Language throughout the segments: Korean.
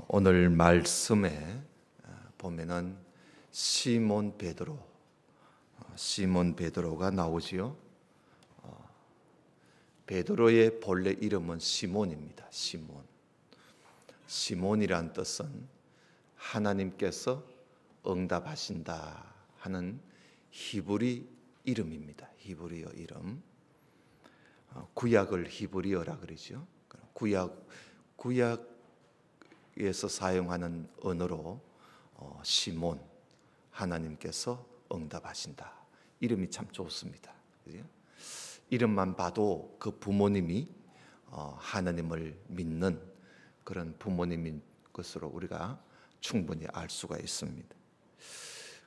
오늘 말씀에 보면은 시몬 베드로가 나오지요. 베드로의 본래 이름은 시몬입니다. 시몬이란 뜻은 하나님께서 응답하신다 하는 히브리 이름입니다. 히브리어 이름. 구약을 히브리어라 그러죠. 구약에서 사용하는 언어로 시몬, 하나님께서 응답하신다. 이름이 참 좋습니다. 그죠? 이름만 봐도 그 부모님이 하나님을 믿는 그런 부모님인 것으로 우리가 충분히 알 수가 있습니다.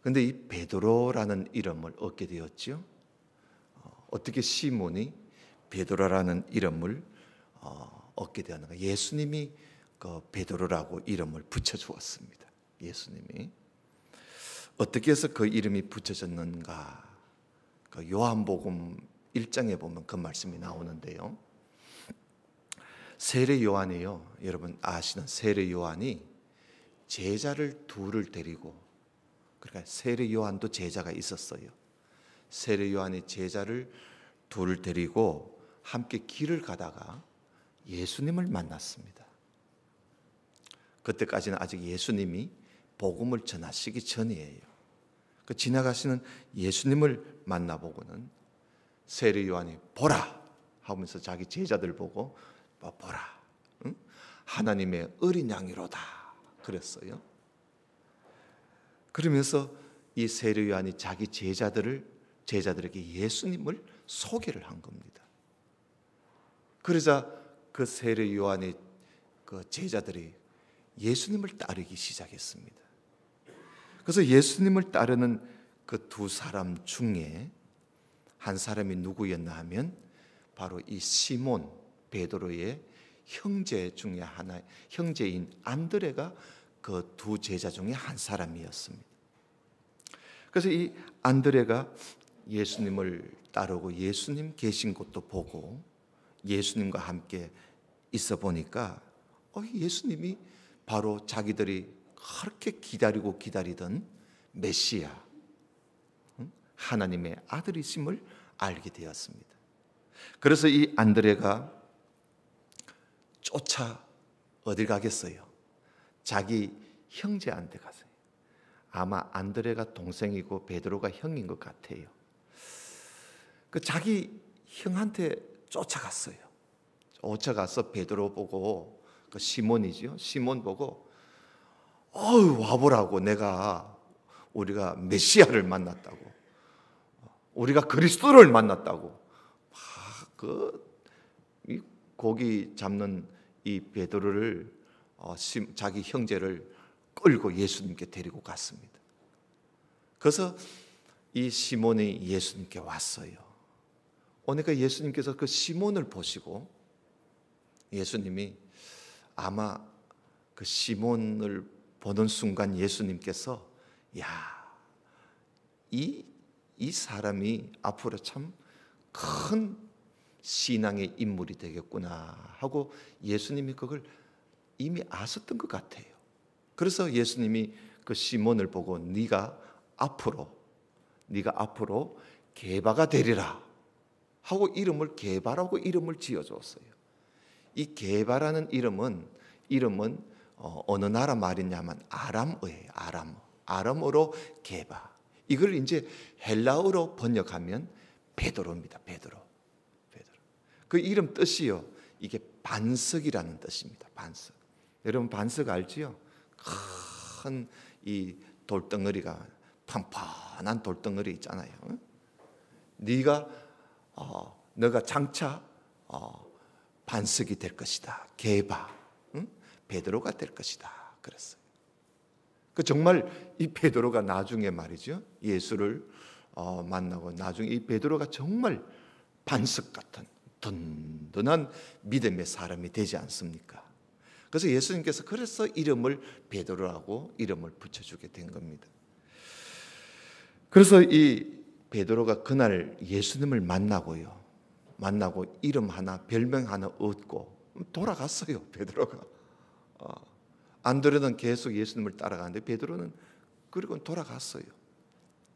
그런데 이 베드로라는 이름을 얻게 되었죠. 어떻게 시몬이 베드로라는 이름을 얻게 되었는가? 예수님이 그 베드로라고 이름을 붙여주었습니다. 예수님이 어떻게 해서 그 이름이 붙여졌는가? 그 요한복음 1장에 보면 그 말씀이 나오는데요. 세례 요한이요, 여러분 아시는 세례 요한이 제자를 둘을 데리고, 그러니까 세례 요한도 제자가 있었어요. 세례 요한이 제자를 둘을 데리고 함께 길을 가다가 예수님을 만났습니다. 그때까지는 아직 예수님이 복음을 전하시기 전이에요. 그 지나가시는 예수님을 만나보고는 세례 요한이 보라 하면서 자기 제자들 보고 보라, 응? 하나님의 어린 양이로다 그랬어요. 그러면서 이 세례 요한이 자기 제자들에게 예수님을 소개를 한 겁니다. 그러자 그 세례 요한의 그 제자들이 예수님을 따르기 시작했습니다. 그래서 예수님을 따르는 그 두 사람 중에 한 사람이 누구였나 하면 바로 이 시몬 베드로의 형제 중에 하나, 형제인 안드레가 그 두 제자 중에 한 사람이었습니다. 그래서 이 안드레가 예수님을 따르고 예수님 계신 곳도 보고 예수님과 함께 있어 보니까 예수님이 바로 자기들이 그렇게 기다리고 기다리던 메시아, 하나님의 아들이심을 알게 되었습니다. 그래서 이 안드레가 쫓아 어딜 가겠어요? 자기 형제한테 가세요. 아마 안드레가 동생이고 베드로가 형인 것 같아요. 그 자기 형한테 쫓아갔어요. 쫓아가서 베드로 보고, 그 시몬이죠. 시몬 보고 와보라고, 우리가 메시아를 만났다고, 우리가 그리스도를 만났다고. 이 고기 잡는 이 베드로를 자기 형제를 끌고 예수님께 데리고 갔습니다. 그래서 이 시몬이 예수님께 왔어요. 오니까 예수님께서 그 시몬을 보시고 예수님이 아마 그 시몬을 보는 순간 예수님께서 이 사람이 앞으로 참 큰 신앙의 인물이 되겠구나 하고 예수님이 그걸 이미 아셨던 것 같아요. 그래서 예수님이 그 시몬을 보고 네가 앞으로 게바가 되리라 하고 게바라고 이름을 지어줬어요. 이 게바라는 이름은 어느 나라 말이냐면 아람어예요. 아람어로 게바. 이걸 이제 헬라어로 번역하면 베드로입니다. 베드로. 그 이름 뜻이요, 이게 반석이라는 뜻입니다. 반석. 여러분 반석 알지요? 큰 이 돌덩어리가, 판판한 돌덩어리 있잖아요. 너가 장차 반석이 될 것이다. 게바, 베드로가 될 것이다. 그랬어요. 그 정말 이 베드로가 나중에 말이죠, 예수를 만나고 나중에 이 베드로가 정말 반석 같은 든든한 믿음의 사람이 되지 않습니까? 그래서 예수님께서 그래서 이름을 베드로라고 이름을 붙여주게 된 겁니다. 그래서 이 베드로가 그날 예수님을 만나고 이름 하나, 별명 하나 얻고 돌아갔어요. 베드로가 안드레는 계속 예수님을 따라가는데 베드로는 그리고 돌아갔어요.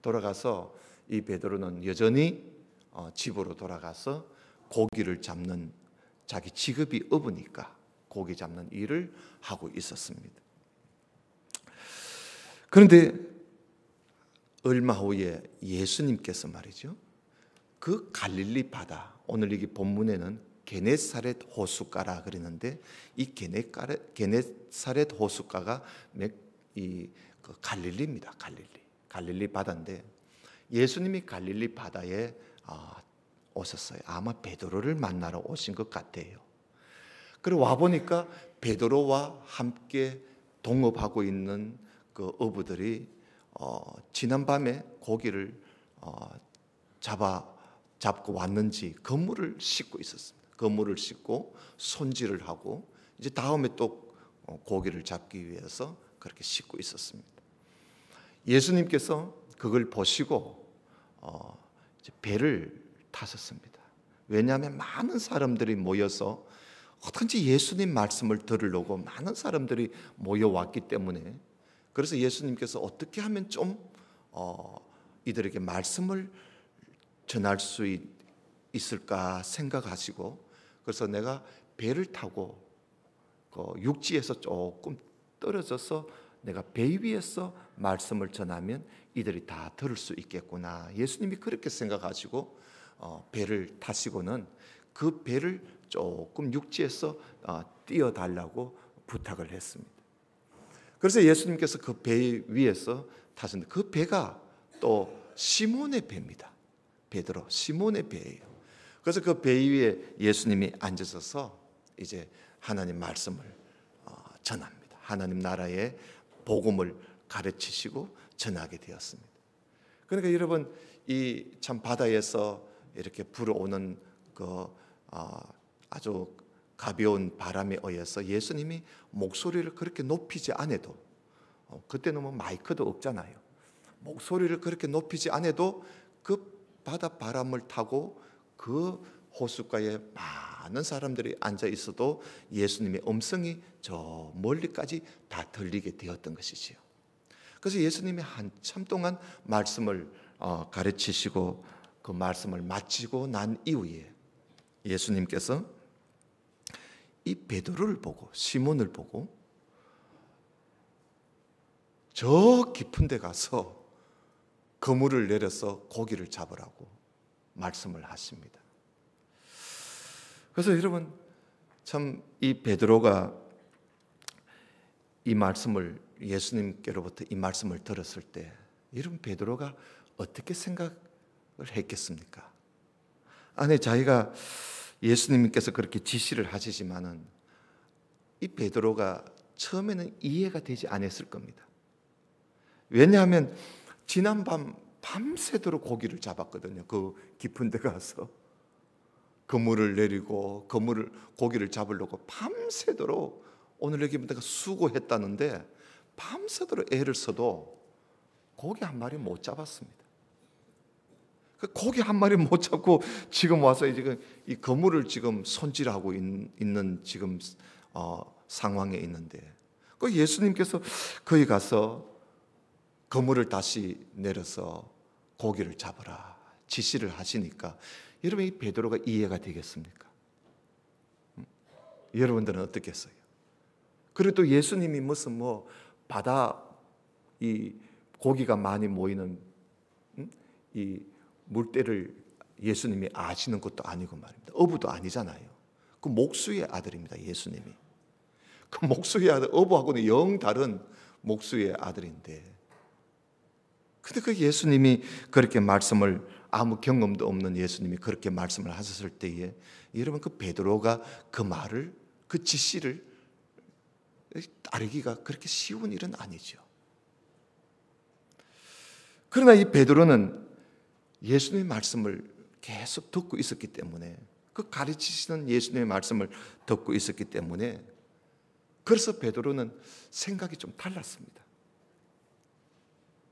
돌아가서 이 베드로는 여전히 집으로 돌아가서 고기를 잡는, 자기 직업이 어부니까 고기 잡는 일을 하고 있었습니다. 그런데 얼마 후에 예수님께서 말이죠, 그 갈릴리 바다, 오늘 여기 본문에는 게네사렛 호숫가라 그러는데 이 게네사렛 호숫가가 그 갈릴리입니다. 갈릴리 바다인데 예수님이 갈릴리 바다에 오셨어요. 아마 베드로를 만나러 오신 것 같아요. 그리고 와 보니까 베드로와 함께 동업하고 있는 그 어부들이 지난밤에 고기를 잡고 왔는지 그물을 씻고 있었습니다. 그물을 씻고 손질을 하고 이제 다음에 또 고기를 잡기 위해서 그렇게 씻고 있었습니다. 예수님께서 그걸 보시고 이제 배를 타셨습니다. 왜냐하면 많은 사람들이 모여서 어떻게 예수님 말씀을 들으려고 많은 사람들이 모여왔기 때문에, 그래서 예수님께서 어떻게 하면 좀 이들에게 말씀을 전할 수 있을까 생각하시고, 그래서 내가 배를 타고 그 육지에서 조금 떨어져서 내가 배 위에서 말씀을 전하면 이들이 다 들을 수 있겠구나. 예수님이 그렇게 생각하시고 배를 타시고는 그 배를 조금 육지에서 띄워달라고 부탁을 했습니다. 그래서 예수님께서 그 배 위에서 타셨는데 그 배가 또 시몬의 배입니다. 베드로, 시몬의 배예요. 그래서 그 배 위에 예수님이 앉으셔서 이제 하나님 말씀을 전합니다. 하나님 나라의 복음을 가르치시고 전하게 되었습니다. 그러니까 여러분, 이 참 바다에서 이렇게 불어오는 그 아주 가벼운 바람에 의해서 예수님이 목소리를 그렇게 높이지 않아도, 그때는 뭐 마이크도 없잖아요. 목소리를 그렇게 높이지 않아도 그 바다 바람을 타고 그 호숫가에 많은 사람들이 앉아 있어도 예수님의 음성이 저 멀리까지 다 들리게 되었던 것이지요. 그래서 예수님이 한참 동안 말씀을 가르치시고 그 말씀을 마치고 난 이후에 예수님께서 이 베드로를 보고, 시몬을 보고 저 깊은 데 가서 그물을 내려서 고기를 잡으라고 말씀을 하십니다. 그래서 여러분, 참 이 베드로가 이 말씀을, 예수님께로부터 이 말씀을 들었을 때 여러분, 베드로가 어떻게 생각을 했겠습니까? 아니, 자기가 예수님께서 그렇게 지시를 하시지만은 이 베드로가 처음에는 이해가 되지 않았을 겁니다. 왜냐하면 지난밤 밤새도록 고기를 잡았거든요. 그 깊은 데 가서 그물을 내리고 고기를 잡으려고 밤새도록, 오늘 여기 내가 수고했다는데 밤새도록 애를 써도 고기 한 마리 못 잡았습니다. 그 고기 한 마리 못 잡고 지금 와서 지금 이 그물을 지금 손질하고 있는 지금 상황에 있는데, 그 예수님께서 거기 가서 그물을 다시 내려서 고기를 잡으라 지시를 하시니까 여러분, 이 베드로가 이해가 되겠습니까? 여러분들은 어떻겠어요? 그리고 또 예수님이 무슨 뭐 바다 이 고기가 많이 모이는 이 물때를 예수님이 아시는 것도 아니고 말입니다. 어부도 아니잖아요. 그 목수의 아들입니다. 예수님이. 그 목수의 아들, 어부하고는 영 다른 목수의 아들인데, 근데 그 예수님이 그렇게 말씀을, 아무 경험도 없는 예수님이 그렇게 말씀을 하셨을 때에 여러분, 그 베드로가 그 말을, 그 지시를 따르기가 그렇게 쉬운 일은 아니죠. 그러나 이 베드로는 예수님의 말씀을 계속 듣고 있었기 때문에, 그 가르치시는 예수님의 말씀을 듣고 있었기 때문에, 그래서 베드로는 생각이 좀 달랐습니다.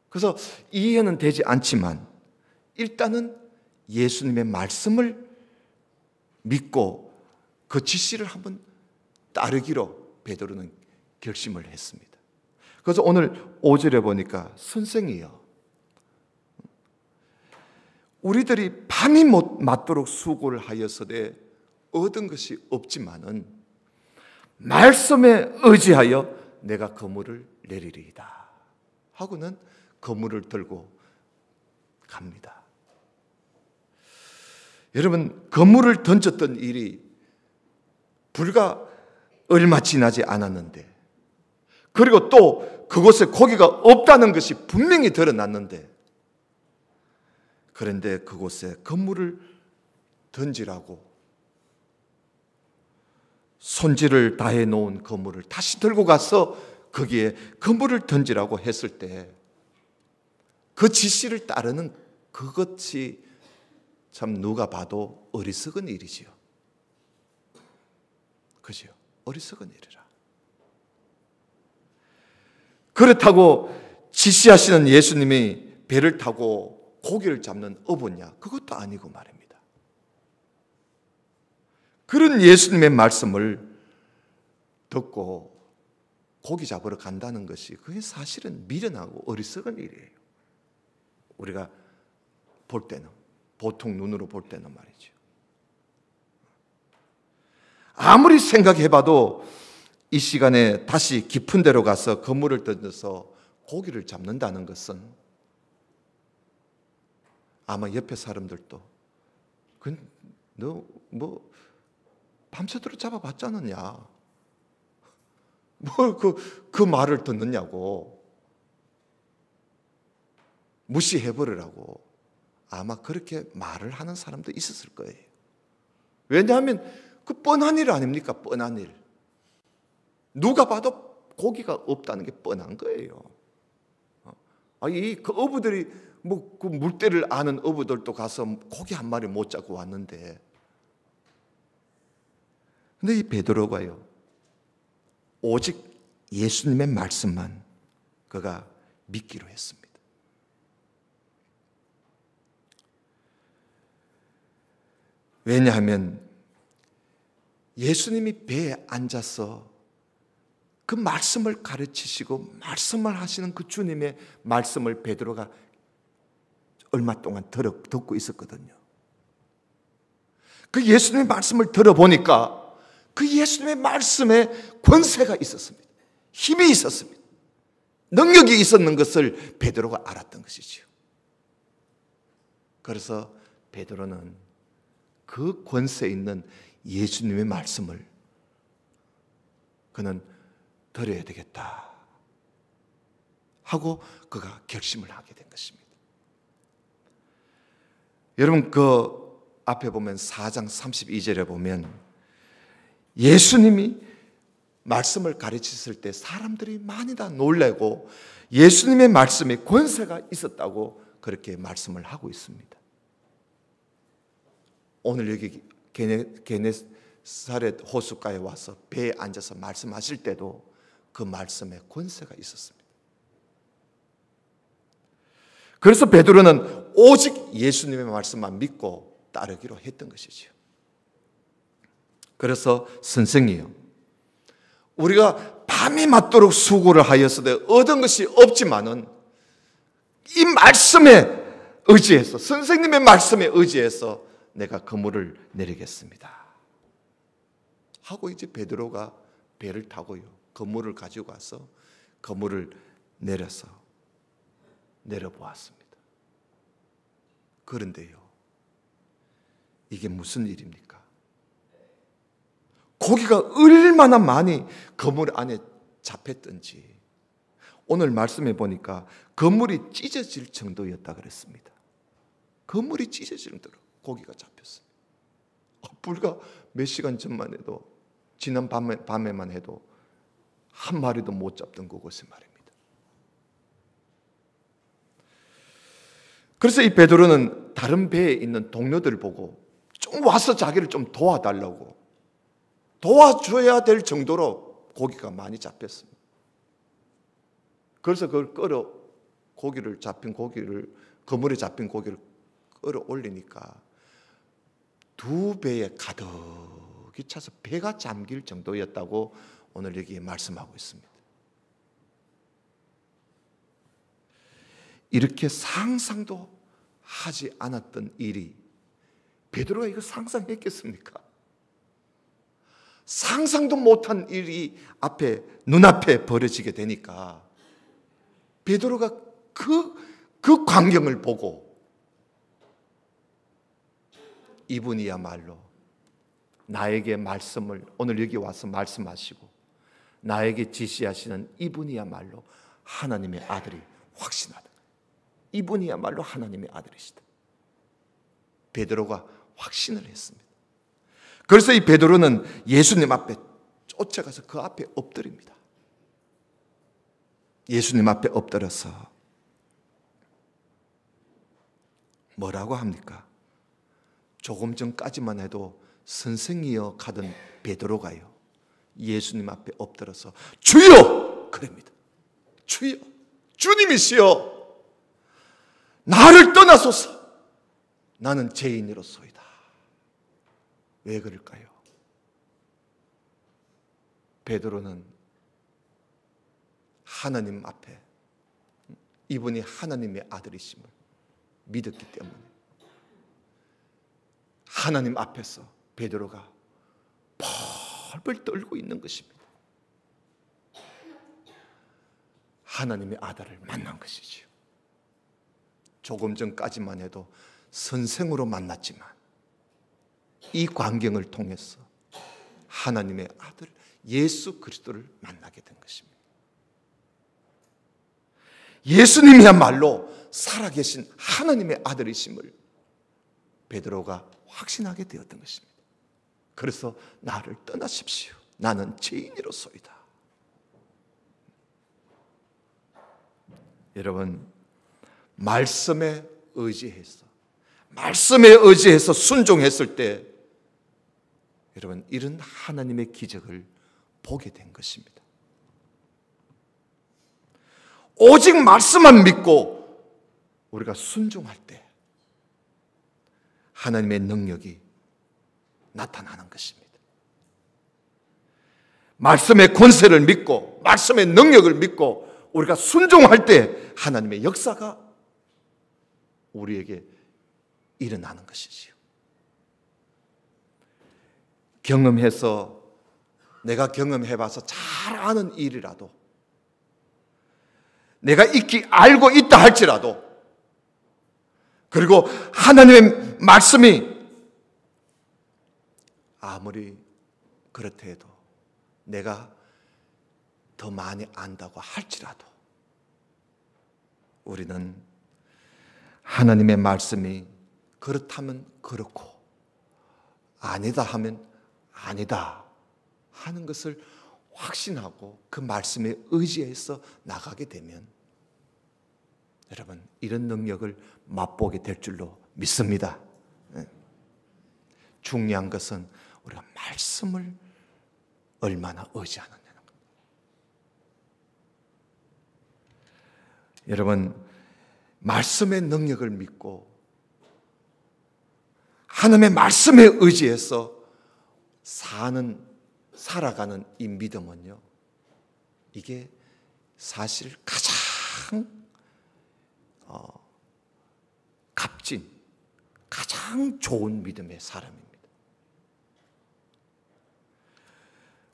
그래서 이해는 되지 않지만 일단은 예수님의 말씀을 믿고 그 지시를 한번 따르기로 베드로는 결심을 했습니다. 그래서 오늘 5절에 보니까 선생이여, 우리들이 밤이 맞도록 수고를 하여서되 얻은 것이 없지만은 말씀에 의지하여 내가 그물을 내리리이다 하고는 그물을 들고 갑니다. 여러분, 그물을 던졌던 일이 불과 얼마 지나지 않았는데, 그리고 또 그곳에 고기가 없다는 것이 분명히 드러났는데, 그런데 그곳에 그물을 던지라고 손질을 다해 놓은 그물을 다시 들고 가서 거기에 그물을 던지라고 했을 때 그 지시를 따르는 그것이 참 누가 봐도 어리석은 일이지요. 그죠? 어리석은 일이라. 그렇다고 지시하시는 예수님이 배를 타고 고기를 잡는 어부냐? 그것도 아니고 말입니다. 그런 예수님의 말씀을 듣고 고기 잡으러 간다는 것이 그게 사실은 미련하고 어리석은 일이에요. 우리가 볼 때는, 보통 눈으로 볼 때는 말이죠. 아무리 생각해봐도 이 시간에 다시 깊은 데로 가서 그물을 던져서 고기를 잡는다는 것은 아마 옆에 사람들도 너 뭐 밤새도록 잡아봤잖느냐, 뭘 그 말을 듣느냐고 무시해버리라고 아마 그렇게 말을 하는 사람도 있었을 거예요. 왜냐하면 그 뻔한 일 아닙니까? 뻔한 일. 누가 봐도 고기가 없다는 게 뻔한 거예요. 그 어부들이 뭐 그 물때를 아는 어부들도 가서 고기 한 마리 못 잡고 왔는데, 근데 이 베드로가요, 오직 예수님의 말씀만 그가 믿기로 했습니다. 왜냐하면 예수님이 배에 앉아서 그 말씀을 가르치시고 말씀을 하시는 그 주님의 말씀을 베드로가 얼마 동안 듣고 있었거든요. 그 예수님의 말씀을 들어보니까 그 예수님의 말씀에 권세가 있었습니다. 힘이 있었습니다. 능력이 있었는 것을 베드로가 알았던 것이지요. 그래서 베드로는 그 권세 있는 예수님의 말씀을 그는 들어야 되겠다 하고 그가 결심을 하게 된 것입니다. 여러분, 그 앞에 보면 4장 32절에 보면 예수님이 말씀을 가르치실 때 사람들이 많이 다 놀라고 예수님의 말씀에 권세가 있었다고 그렇게 말씀을 하고 있습니다. 오늘 여기 게네사렛 호숫가에 와서 배에 앉아서 말씀하실 때도 그 말씀에 권세가 있었습니다. 그래서 베드로는 오직 예수님의 말씀만 믿고 따르기로 했던 것이지요. 그래서 선생이요, 우리가 밤이 맞도록 수고를 하였으되 얻은 것이 없지만은 이 말씀에 의지해서, 선생님의 말씀에 의지해서 내가 그물을 내리겠습니다 하고 이제 베드로가 배를 타고요, 그물을 가지고 와서 그물을 내려보았습니다. 그런데요, 이게 무슨 일입니까? 고기가 얼마나 많이 그물 안에 잡혔던지 오늘 말씀해 보니까 그물이 찢어질 정도였다 그랬습니다. 그물이 찢어질 정도로 고기가 잡혔어요. 불과 몇 시간 전만 해도, 지난 밤에만 해도 한 마리도 못 잡던 그곳에 말입니다. 그래서 이 베드로는 다른 배에 있는 동료들을 보고 좀 와서 자기를 좀 도와달라고, 도와줘야 될 정도로 고기가 많이 잡혔습니다. 그래서 그걸 그물에 잡힌 고기를 끌어올리니까 두 배에 가득히 차서 배가 잠길 정도였다고 오늘 여기에 말씀하고 있습니다. 이렇게 상상도 하지 않았던 일이, 베드로가 이거 상상했겠습니까? 상상도 못한 일이 눈앞에 벌어지게 되니까 베드로가 그 광경을 보고 이분이야말로 나에게 말씀을 오늘 여기 와서 말씀하시고 나에게 지시하시는 이분이야말로 하나님의 아들이 확신하다. 이분이야말로 하나님의 아들이시다. 베드로가 확신을 했습니다. 그래서 이 베드로는 예수님 앞에 쫓아가서 그 앞에 엎드립니다. 예수님 앞에 엎드려서 뭐라고 합니까? 조금 전까지만 해도 선생이여 가던 베드로가요, 예수님 앞에 엎드려서 주여! 그럽니다. 주여! 주님이시여! 나를 떠나소서! 나는 죄인이로소이다. 왜 그럴까요? 베드로는 하나님 앞에 이분이 하나님의 아들이심을 믿었기 때문에 하나님 앞에서 베드로가 펄펄 떨고 있는 것입니다. 하나님의 아들을 만난 것이지요. 조금 전까지만 해도 선생으로 만났지만 이 광경을 통해서 하나님의 아들 예수 그리스도를 만나게 된 것입니다. 예수님이야말로 살아계신 하나님의 아들이심을 베드로가 확신하게 되었던 것입니다. 그래서 나를 떠나십시오. 나는 죄인이로소이다. 여러분, 말씀에 의지해서 순종했을 때 여러분 이런 하나님의 기적을 보게 된 것입니다. 오직 말씀만 믿고 우리가 순종할 때 하나님의 능력이 나타나는 것입니다. 말씀의 권세를 믿고 말씀의 능력을 믿고 우리가 순종할 때 하나님의 역사가 우리에게 일어나는 것이지요. 경험해서 내가 경험해봐서 잘 아는 일이라도 내가 알고 있다 할지라도 그리고 하나님의 말씀이 아무리 그렇다 해도 내가 더 많이 안다고 할지라도 우리는 하나님의 말씀이 그렇다면 그렇고 아니다 하면 아니다 하는 것을 확신하고 그 말씀에 의지해서 나가게 되면 여러분 이런 능력을 맛보게 될 줄로 믿습니다. 중요한 것은 우리가 말씀을 얼마나 의지하느냐는 겁니다. 여러분 말씀의 능력을 믿고 하나님의 말씀에 의지해서 살아가는 이 믿음은요, 이게 사실 가장 값진, 가장 좋은 믿음의 사람입니다.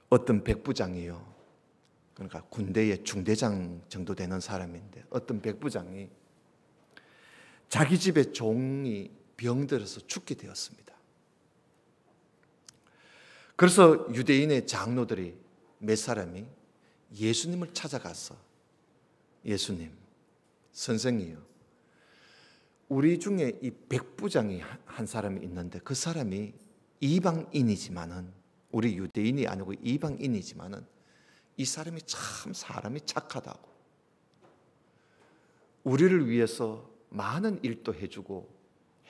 어떤 백부장이요, 그러니까 군대의 중대장 정도 되는 사람인데 어떤 백부장이 자기 집에 종이 병들어서 죽게 되었습니다. 그래서 유대인의 장로들이 몇 사람이 예수님을 찾아가서 예수님, 선생이요, 우리 중에 이 백부장이 한 사람이 있는데 그 사람이 이방인이지만은 우리 유대인이 아니고 이방인이지만은 이 사람이 참 사람이 착하다고 우리를 위해서 많은 일도 해주고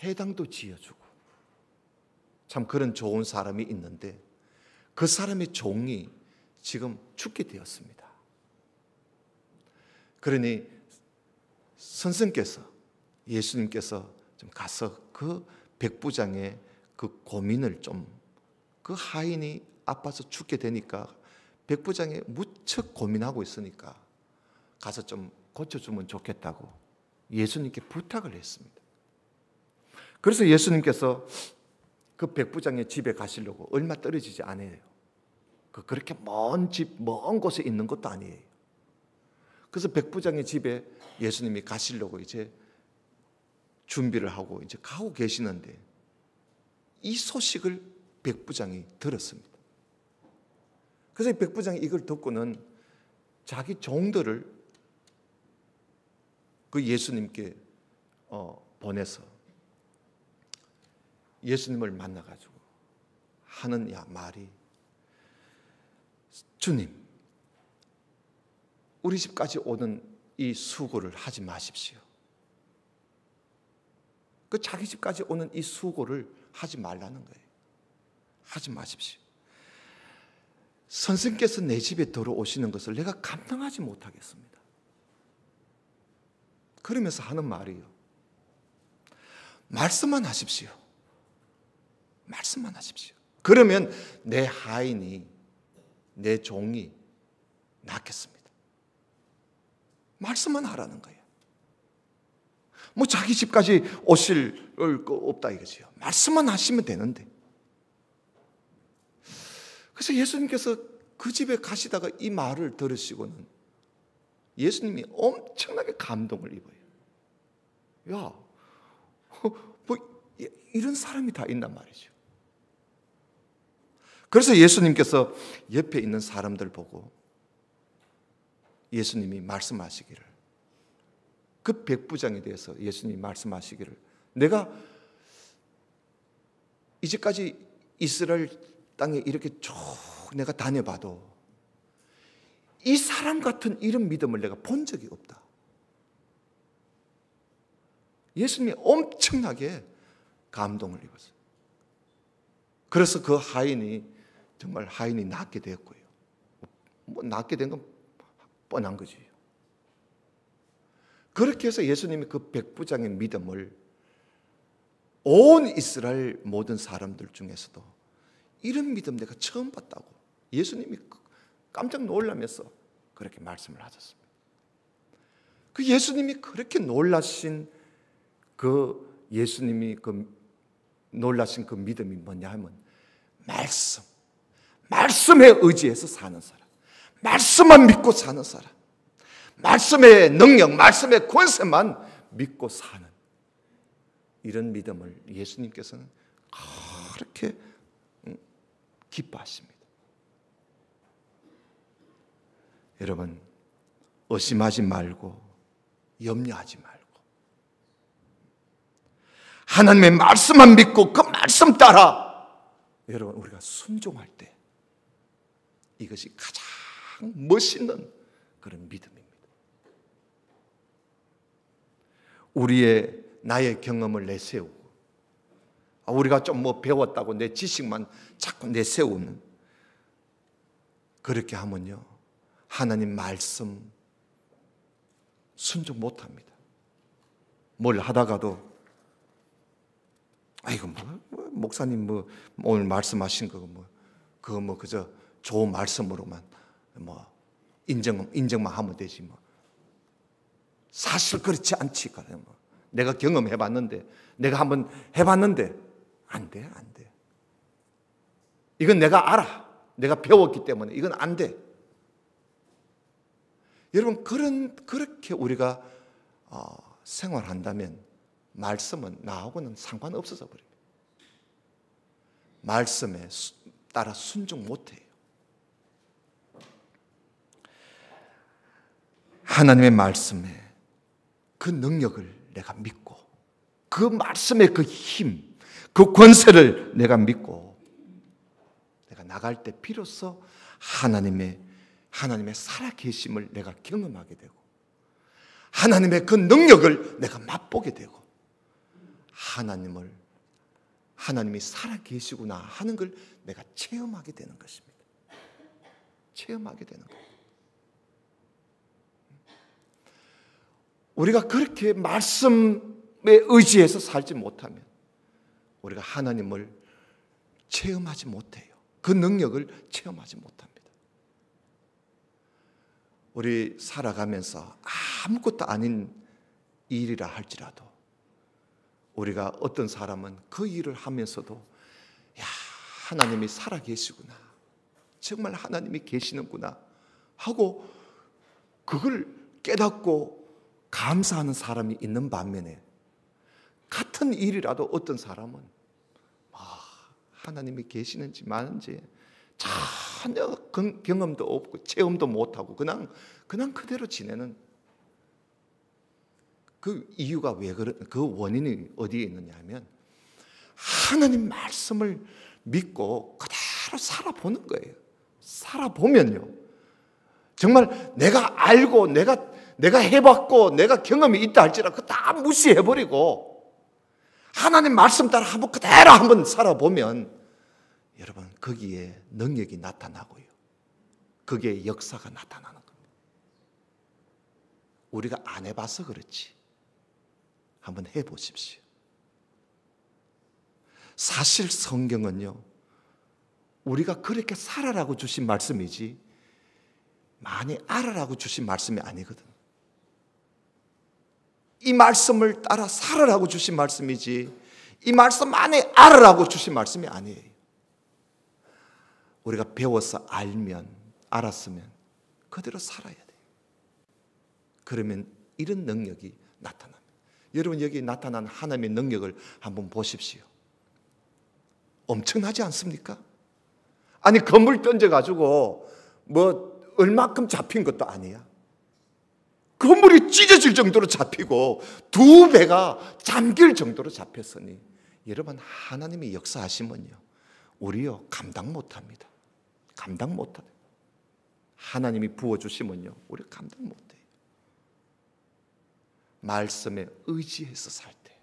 해당도 지어주고 참 그런 좋은 사람이 있는데 그 사람의 종이 지금 죽게 되었습니다. 그러니 선생께서 예수님께서 좀 가서 그 백부장의 그 고민을 좀 그 하인이 아파서 죽게 되니까 백부장이 무척 고민하고 있으니까 가서 좀 고쳐주면 좋겠다고 예수님께 부탁을 했습니다. 그래서 예수님께서 그 백부장의 집에 가시려고 얼마 떨어지지 않아요. 그렇게 먼 집, 먼 곳에 있는 것도 아니에요. 그래서 백부장의 집에 예수님이 가시려고 이제 준비를 하고 이제 가고 계시는데 이 소식을 백부장이 들었습니다. 그래서 백부장이 이걸 듣고는 자기 종들을 그 예수님께 보내서 예수님을 만나가지고 하는 말이, 주님, 우리 집까지 오는 이 수고를 하지 마십시오. 그 자기 집까지 오는 이 수고를 하지 말라는 거예요. 하지 마십시오. 선생께서 내 집에 들어오시는 것을 내가 감당하지 못하겠습니다. 그러면서 하는 말이요, 말씀만 하십시오. 말씀만 하십시오. 그러면 내 하인이, 내 종이 낫겠습니다. 말씀만 하라는 거예요. 뭐 자기 집까지 오실 거 없다 이거지요. 말씀만 하시면 되는데. 그래서 예수님께서 그 집에 가시다가 이 말을 들으시고는 예수님이 엄청나게 감동을 입어요. 야, 뭐 이런 사람이 다 있단 말이죠. 그래서 예수님께서 옆에 있는 사람들 보고 예수님이 말씀하시기를, 그 백부장에 대해서 예수님이 말씀하시기를, 내가 이제까지 이스라엘 땅에 이렇게 쭉 내가 다녀봐도 이 사람 같은 이런 믿음을 내가 본 적이 없다. 예수님이 엄청나게 감동을 입었어요. 그래서 그 하인이 정말 하인이 낫게 되었고요. 뭐 낫게 된 건 뻔한 거지. 그렇게 해서 예수님이 그 백부장의 믿음을 온 이스라엘 모든 사람들 중에서도 이런 믿음 내가 처음 봤다고 예수님이 깜짝 놀라면서 그렇게 말씀을 하셨습니다. 그 예수님이 그렇게 놀라신 그 예수님이 놀라신 그 믿음이 뭐냐 하면 말씀에 의지해서 사는 사람, 말씀만 믿고 사는 사람, 말씀의 능력, 말씀의 권세만 믿고 사는 이런 믿음을 예수님께서는 그렇게 기뻐하십니다. 여러분, 의심하지 말고 염려하지 말고 하나님의 말씀만 믿고 그 말씀 따라 여러분 우리가 순종할 때 이것이 가장 멋있는 그런 믿음입니다. 나의 경험을 내세우고 우리가 좀 뭐 배웠다고 내 지식만 자꾸 내세우는, 그렇게 하면요 하나님 말씀 순종 못합니다. 뭘 하다가도 아이고 목사님 오늘 말씀하신 거 그거 그저 좋은 말씀으로만 인정만 하면 되지 사실 그렇지 않지. 내가 경험해봤는데, 내가 한번 해봤는데 안 돼. 이건 내가 알아. 내가 배웠기 때문에 이건 안 돼. 여러분 그렇게 우리가 생활한다면 말씀은 나하고는 상관없어져 버립니다. 말씀에 따라 순종 못해요. 하나님의 말씀에 그 능력을 내가 믿고 그 말씀의 그 힘, 그 권세를 내가 믿고 내가 나갈 때 비로소 하나님의 살아계심을 내가 경험하게 되고 하나님의 그 능력을 내가 맛보게 되고 하나님이 살아계시구나 하는 걸 내가 체험하게 되는 것입니다. 체험하게 되는 거예요. 우리가 그렇게 말씀에 의지해서 살지 못하면 우리가 하나님을 체험하지 못해요. 그 능력을 체험하지 못합니다. 우리 살아가면서 아무것도 아닌 일이라 할지라도 우리가 어떤 사람은 그 일을 하면서도 야, 하나님이 살아계시구나, 정말 하나님이 계시는구나 하고 그걸 깨닫고 감사하는 사람이 있는 반면에 같은 일이라도 어떤 사람은 하나님이 계시는지 마는지 전혀 경험도 없고 체험도 못하고 그냥 그대로 지내는, 그 이유가 그 원인이 어디에 있느냐 하면 하나님 말씀을 믿고 그대로 살아보는 거예요. 살아보면요, 정말 내가 알고 내가 해봤고 내가 경험이 있다 할지라도 그거 다 무시해버리고 하나님 말씀 따라 그대로 한번 살아보면 여러분 거기에 능력이 나타나고요, 거기에 역사가 나타나는 겁니다. 우리가 안 해봐서 그렇지 한번 해보십시오. 사실 성경은요, 우리가 그렇게 살아라고 주신 말씀이지 많이 알아라고 주신 말씀이 아니거든. 이 말씀을 따라 살아라고 주신 말씀이지 이 말씀 많이 알아라고 주신 말씀이 아니에요. 우리가 배워서 알았으면 그대로 살아야 돼요. 그러면 이런 능력이 나타납니다. 여러분 여기 나타난 하나님의 능력을 한번 보십시오. 엄청나지 않습니까? 아니 건물 던져가지고 뭐 얼마큼 잡힌 것도 아니야. 건물이 찢어질 정도로 잡히고 2배가 잠길 정도로 잡혔으니 여러분 하나님의 역사하시면요 우리요 감당 못합니다. 감당 못해요. 하나님이 부어주시면요 우리 감당 못해요. 말씀에 의지해서 살 때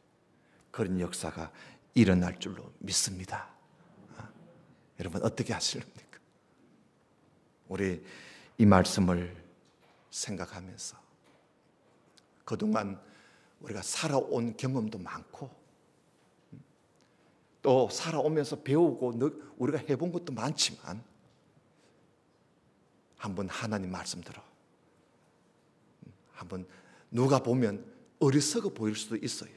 그런 역사가 일어날 줄로 믿습니다. 여러분 어떻게 하실랍니까? 우리 이 말씀을 생각하면서 그동안 우리가 살아온 경험도 많고 또 살아오면서 배우고 우리가 해본 것도 많지만 한번 하나님 말씀 들어 한번 누가 보면 어리석어 보일 수도 있어요.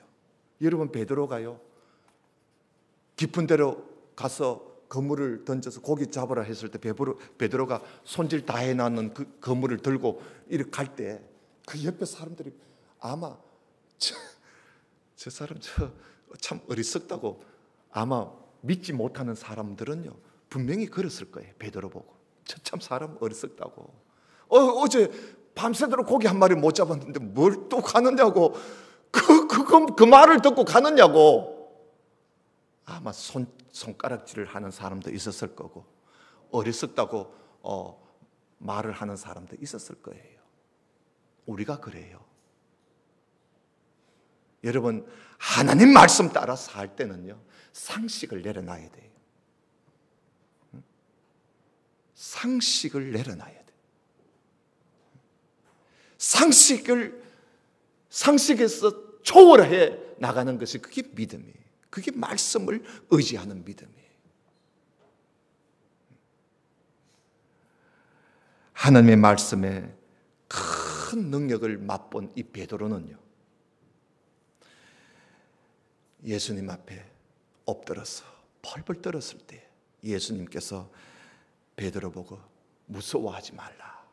여러분 베드로가요 깊은 데로 가서 그물을 던져서 고기 잡으라 했을 때 베드로가 손질 다 해놨는 그 그물을 들고 이렇게 갈 때 그 옆에 사람들이 아마 저 사람 참 어리석다고 아마 믿지 못하는 사람들은요 분명히 그랬을 거예요. 베드로 보고 저 참 사람 어리석다고 어제 밤새도록 고기 한 마리 못 잡았는데 뭘 또 가느냐고 그 말을 듣고 가느냐고 아마 손가락질을 하는 사람도 있었을 거고 어리석다고 말을 하는 사람도 있었을 거예요. 우리가 그래요. 여러분 하나님 말씀 따라 살 때는요 상식을 내려놔야 돼요. 상식을 내려놔야 돼요. 상식에서 초월해 나가는 것이 그게 믿음이에요. 그게 말씀을 의지하는 믿음이에요. 하나님의 말씀에 큰 능력을 맛본 이 베드로는요 예수님 앞에 엎드려서 펄펄 떨었을 때 예수님께서 베드로 보고 무서워하지 말라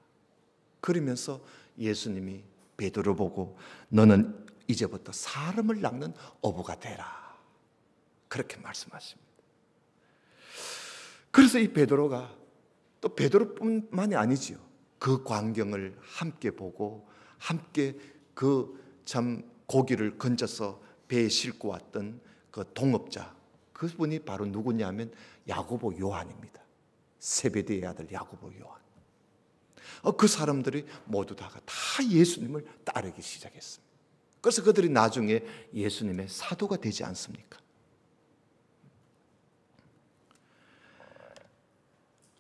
그러면서 예수님이 베드로 보고 너는 이제부터 사람을 낚는 어부가 되라 그렇게 말씀하십니다. 그래서 이 베드로가 또 베드로뿐만이 아니지요. 그 광경을 함께 보고 함께 그 참 고기를 건져서 배에 싣고 왔던 그 동업자 그분이 바로 누구냐면 야고보 요한입니다. 세베대의 아들 야고보 요한. 그 사람들이 모두 다 예수님을 따르기 시작했습니다. 그래서 그들이 나중에 예수님의 사도가 되지 않습니까?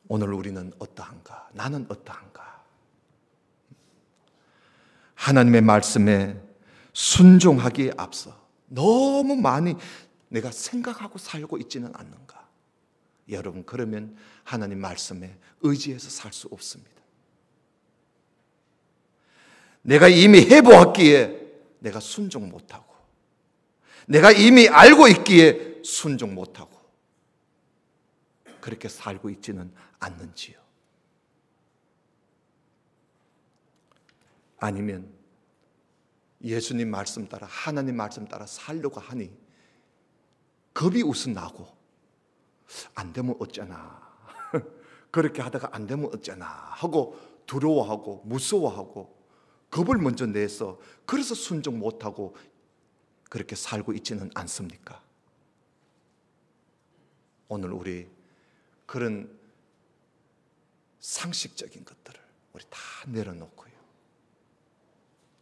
오늘 우리는 어떠한가? 나는 어떠한가? 하나님의 말씀에 순종하기에 앞서 너무 많이 내가 생각하고 살고 있지는 않는가? 여러분 그러면 하나님 말씀에 의지해서 살 수 없습니다. 내가 이미 해보았기에 내가 순종 못하고, 내가 이미 알고 있기에 순종 못하고 그렇게 살고 있지는 않는지요? 아니면 예수님 말씀 따라, 하나님 말씀 따라 살려고 하니 겁이 우선 나고, 안 되면 어쩌나, 그렇게 하다가 안 되면 어쩌나 하고 두려워하고 무서워하고 겁을 먼저 내서 그래서 순종 못하고 그렇게 살고 있지는 않습니까? 오늘 우리 그런 상식적인 것들을 우리 다 내려놓고요,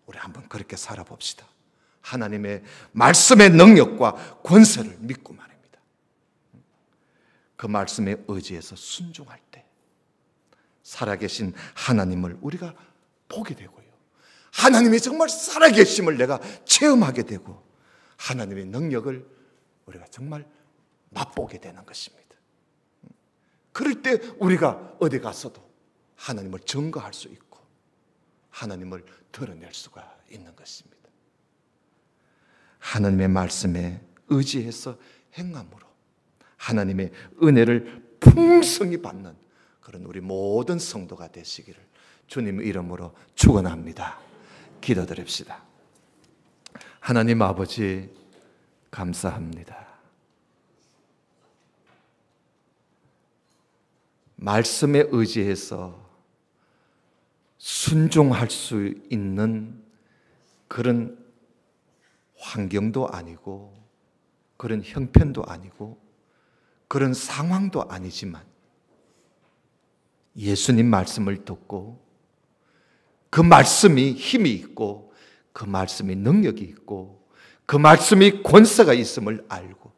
우리 한번 그렇게 살아봅시다. 하나님의 말씀의 능력과 권세를 믿고 말입니다. 그 말씀에 의지해서 순종할 때 살아계신 하나님을 우리가 보게 되고요, 하나님이 정말 살아계심을 내가 체험하게 되고 하나님의 능력을 우리가 정말 맛보게 되는 것입니다. 그럴 때 우리가 어디 가서도 하나님을 증거할 수 있고 하나님을 드러낼 수가 있는 것입니다. 하나님의 말씀에 의지해서 행함으로 하나님의 은혜를 풍성히 받는 그런 우리 모든 성도가 되시기를 주님 이름으로 축원합니다. 기도드립시다. 하나님 아버지, 감사합니다. 말씀에 의지해서 순종할 수 있는 그런 환경도 아니고 그런 형편도 아니고 그런 상황도 아니지만 예수님 말씀을 듣고 그 말씀이 힘이 있고 그 말씀이 능력이 있고 그 말씀이 권세가 있음을 알고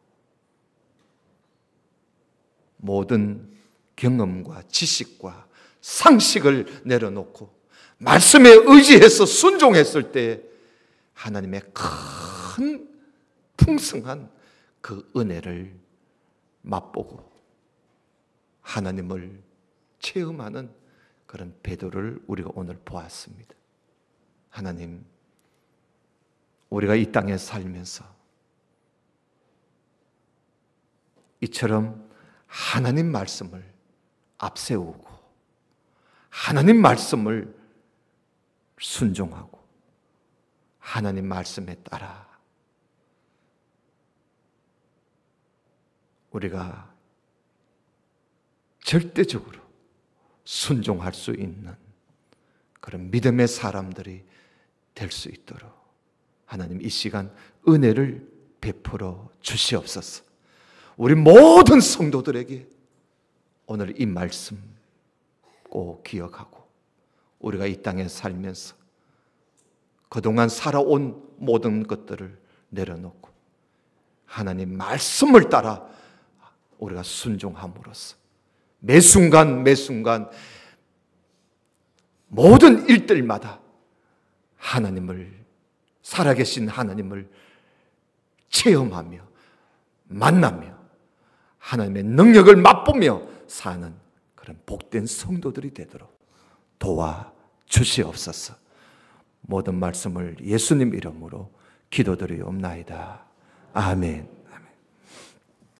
모든 경험과 지식과 상식을 내려놓고 말씀에 의지해서 순종했을 때 하나님의 큰 풍성한 그 은혜를 맛보고 하나님을 체험하는 그런 베드로를 우리가 오늘 보았습니다. 하나님, 우리가 이 땅에 살면서 이처럼 하나님 말씀을 앞세우고 하나님 말씀을 순종하고 하나님 말씀에 따라 우리가 절대적으로 순종할 수 있는 그런 믿음의 사람들이 될 수 있도록 하나님 이 시간 은혜를 베풀어 주시옵소서. 우리 모든 성도들에게 오늘 이 말씀 꼭 기억하고 우리가 이 땅에 살면서 그동안 살아온 모든 것들을 내려놓고 하나님 말씀을 따라 우리가 순종함으로써 매 순간 매 순간 모든 일들마다 하나님을, 살아계신 하나님을 체험하며 만나며 하나님의 능력을 맛보며 사는 그런 복된 성도들이 되도록 도와주시옵소서. 모든 말씀을 예수님 이름으로 기도드리옵나이다. 아멘.